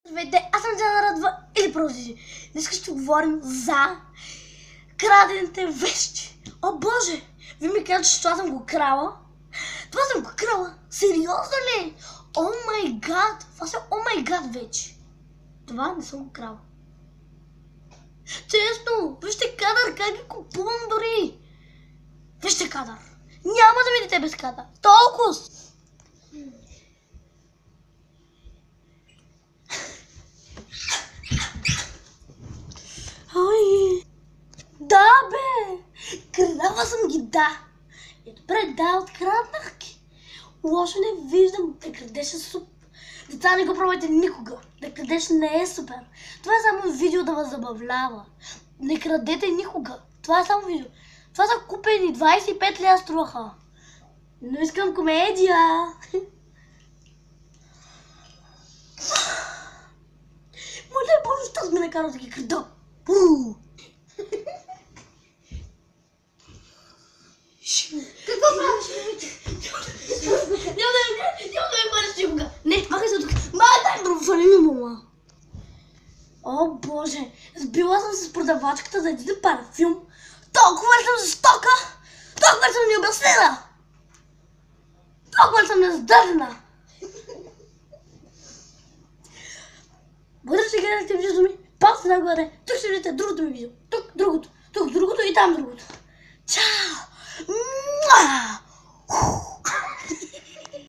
Здравейте, аз съм Диана Радва или Прозижи. Днес ще говорим за крадените вещи. О боже, вие ми казвате, че това съм го крала. Това съм го крала? Сериозно ли? О май гад, това са о май гад вече. Това не съм го крала. Честно, вижте кадър, как ги купувам дори. Вижте кадър. Няма да видите без кадър. Толкова. Ой, да бе! Крала съм ги, да! И добре, да, откраднах ги. Лошо не виждам, да крадеш е супер. Деца, не го пробвайте никога. Да крадеш не е супер. Това е само видео да вас забавлява. Не крадете никога. Това е само видео. Това са купени 25 лева струваха. Но искам комедия. Моля, Боже, що сме накарал да ги крада? Какво правиш? Няма да ме бъдеш никога. Не, махай се от тук. Дай, фали ми, мама. О, боже. Сбила съм се с продавачката за един парфюм. Толкова ли съм жестока? Толкова ли съм необяснена? Толкова ли съм нездържана? Благодаря, че гледахте видеото ми. Палците нагоре. Тук ще видите другото ми видео. Тук другото. Тук другото и там другото. Чао!